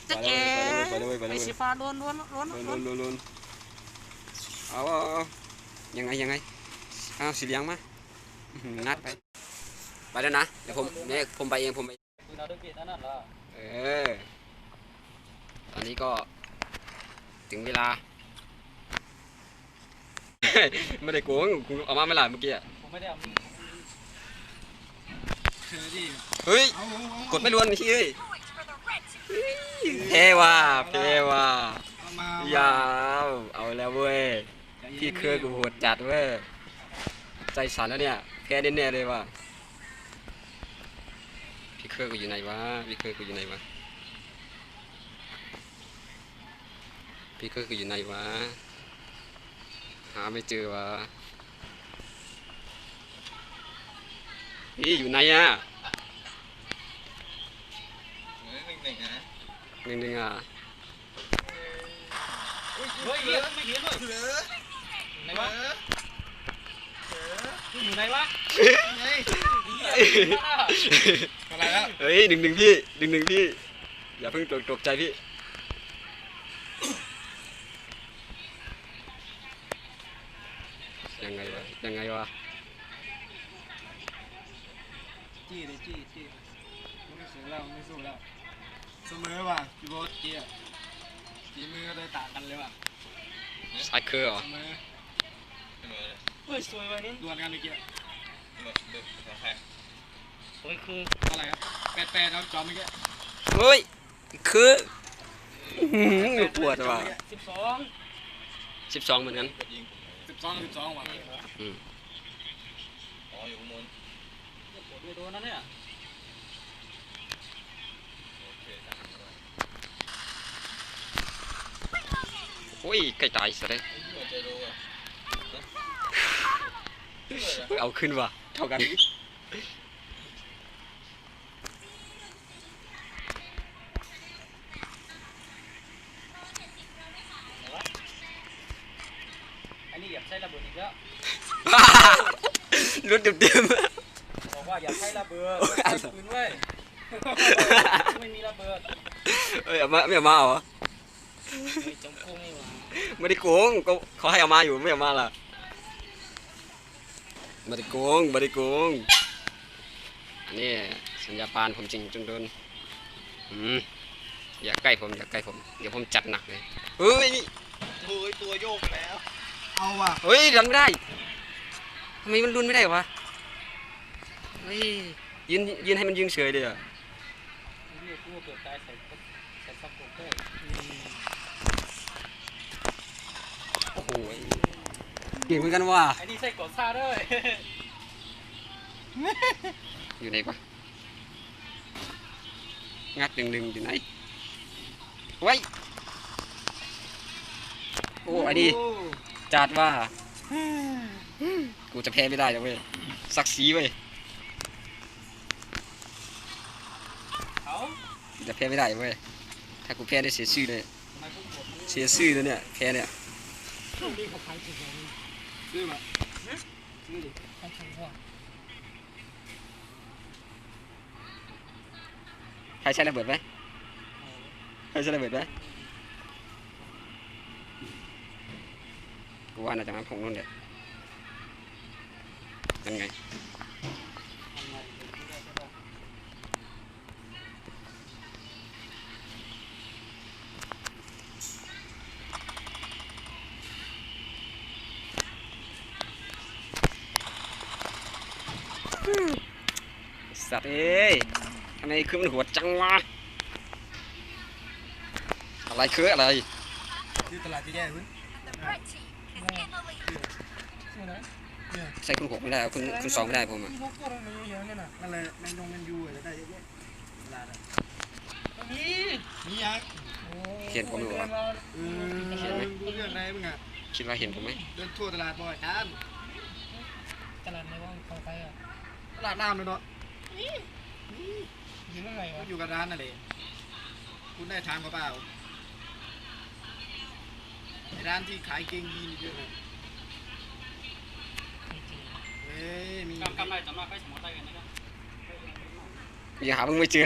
จะแกไอสีฟ้าล้วนเอายังไงเอาสีเหลืองมางัดไปแล้วนะเดี๋ยวผมไปเองเออตอนนี้ก็ถึงเวลาไม่ได้โกงกูเอามาไม่หลายเมื่อกี้ผมไม่ได้เอาเฮ้ยกดไม่ล้วนนี่เฮ้ยเพว่ายาวเอาแล้วเว้ยพี่เคยกูโหดจัดเว้ยใจสั่นแล้วเนี่ยแพ้แน่ๆเลยว่ะพี่เคยกูอยู่ไหนวะพี่เคยกูอยู่ไหนวะหาไม่เจอวะพี่อยู่ไหนอ่ะหนึ่งอ่ะเฮ้ยไม่เห็นเลยไหนวะอยู่ไหนวะอะไรแล้วเฮ้ยหนึ่งพี่อย่าเพิ่งตกใจพี่ยังไงวะจี้ไม่สู้แล้วเสมอว่ะพี่โบ๊ทจี้อ่ะฝีมือก็เลยต่างกันเลยว่ะสายเคอร์เหรอเฮ้ยสวยวันนี้ดวลกันเมื่อกี้สวยคืออะไรครับแปดแล้วจอมเมื่อกี้เฮ้ยคือปวดว่ะ12เหมือนกัน12ว่ะอ๋ออยู่บนโดนนั่นเนี่ยโอ้ยใกล้ตายซะเลยเอาขึ้นว่ะเท่ากันอันนี้อยากใช้ระเบิดอีกแล้วรุดเต็มบอกว่าอยากใช้ระเบิดปืนเว้ยไม่มีระเบิดเอ้ยไม่เอามาเหรอไม่ได้โกงก็เขาให้เอามาอยู่ไม่เอามาล่ะไม่ได้โกงนี่สัญญาปานผมจริงจนโดนอย่าใกล้ผมเดี๋ยวผมจัดหนักเลยเฮ้ยตัวโยกแล้วเอาว่ะเฮ้ยรันไม่ได้ทำไมมันรุนไม่ได้วะเฮ้ยยืนให้มันยิงเฉยเลยอ่ะโอ้โหเก่งเหมือนกันว่ะไอ้นี่ใส่กอดซาด้วยอยู่ไหนวะงัดหนึ่งอยู่ไหนไว้โอ้ไอ้นี่จัดว่ากูจะแพ้ไม่ได้จ้ะเว้ยศักดิ์ศรีเว้ยจะแพ้ไม่ได้เว้ยถ้ากูแพ้ได้เสียชื่อเลยเนี่ยแพ้เนี่ยซื้อมาใครใช้ระเบิดไหมกูว่าน่าจะมาพงนู่นเด็ดยังไงสัตว์เอ้ยทำไมคือมันหัวจังวะอะไรที่ตลาดที่แย่คุณใส่คุณ6ไม่ได้คุณ2ไม่ได้ผมอ่ะนั่นเลยแมงดงแมงยูอะไรได้เยอะๆตลาดนี่ยักษ์เห็นผมหรือเปล่าเห็นไหมเรื่องอะไรมึงอ่ะคิดว่าเห็นผมไหมเดินทั่วตลาดบ่อยกันตลาดในว่างเข้าไปอ่ะตลาดน้ำเลยเนาะอยู่ที่ไหนวะอยู่กับร้านนั่นเลยคุณได้ทางเขาเปล่าร้านที่ขายเกงยีนเยอะเลยมีกำไรจำมาไปสมมติได้กันนะครับอย่าหามึงไม่เจอ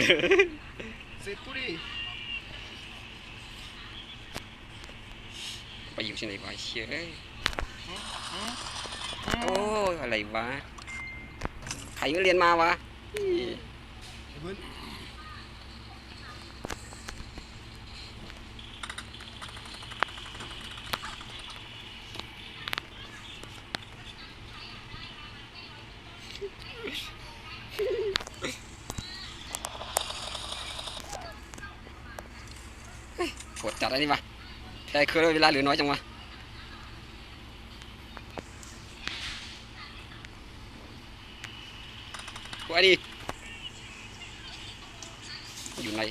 เสร็จกูดิ ไปอยู่ที่ไหนวะเชี่ยโอ้ยอะไรวะใครก็เรียนมาวะ ไอ้บุญ ปวดจัดอะไรนี่วะแต่คือเวลาเหลือน้อยจังวะกูไอ้ดิอยู่ไหน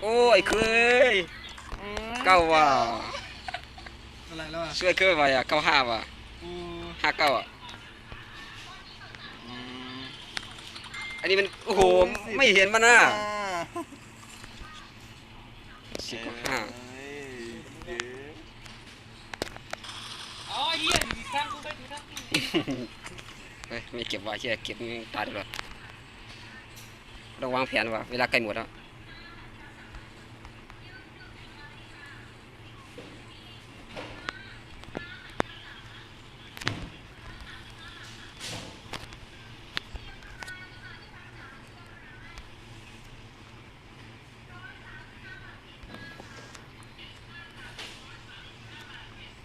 โอ้ยเคยเก้าว่ะ อะไรแล้วอ่ะ ช่วยเคยว่ะ95ว่ะ กู 59อ่ะอันนี้มันโอ้โหไม่เห็นมันนะ15 อ๋อเฮียมีข้างกูไปดูนะ เฮ้ยไม่เก็บไว้เชี่ยเก็บตายดีกว่าต้องวางแผนว่ะเวลาใกล้หมดแล้ว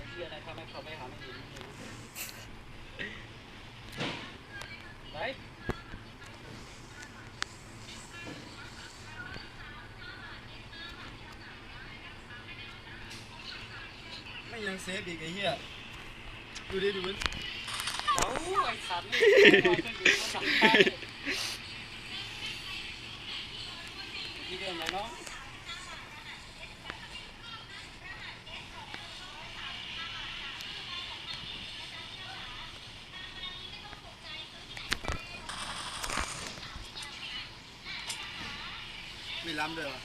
เฮียอะไรทำให้เขาไม่หาไม่เห็นไหน ไม่ยังเซฟอีกไอ้เหี้ยดูดิดูดิ โอ้ไอ้สัตว์นี่สั่งไปที่เดิมเลยเนาะ ไม่ล้ำด้วยวะ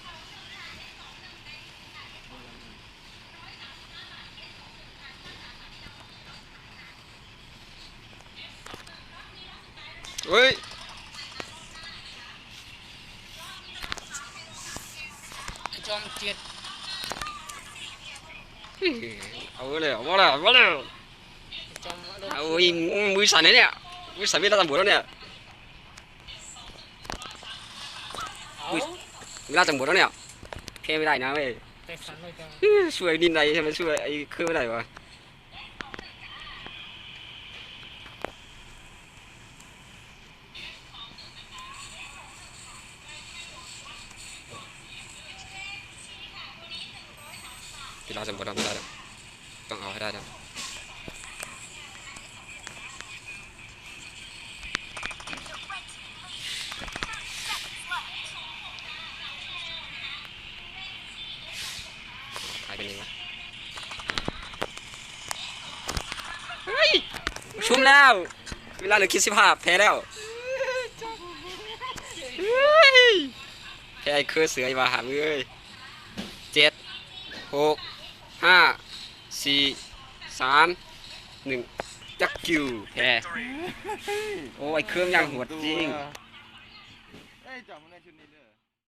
เฮ้ย จอมเจ็ด เอาเลยเอาเลยเอาเลย จอม เอาอีมือสั่นเลยเนี่ยมือสั่นไม่ได้ตำรวจแล้วเนี่ย เอา เวลาตำรวจแล้วเนี่ยแพ้ไม่ได้นะเว้ย ไปสั่นเลยจัง ช่วยดินใดใช่ไหมช่วยไอ้เครื่องไม่ได้วะเวลาตำรวจไม่ได้แล้วต้องเอาให้ได้แล้วหายไปไหนวะเฮ้ยชุ่มแล้วเวลาเหลือคิด15แพ้แล้วเฮ้ยแพ้ไอ้เครือเสือไอ้บาหามเอ้ย7 6 5 4 3 1จักคิวแพ้โอ้ยเครื่องยังโหดจริง เอ้ยจับมันในชุดนี้ด้วย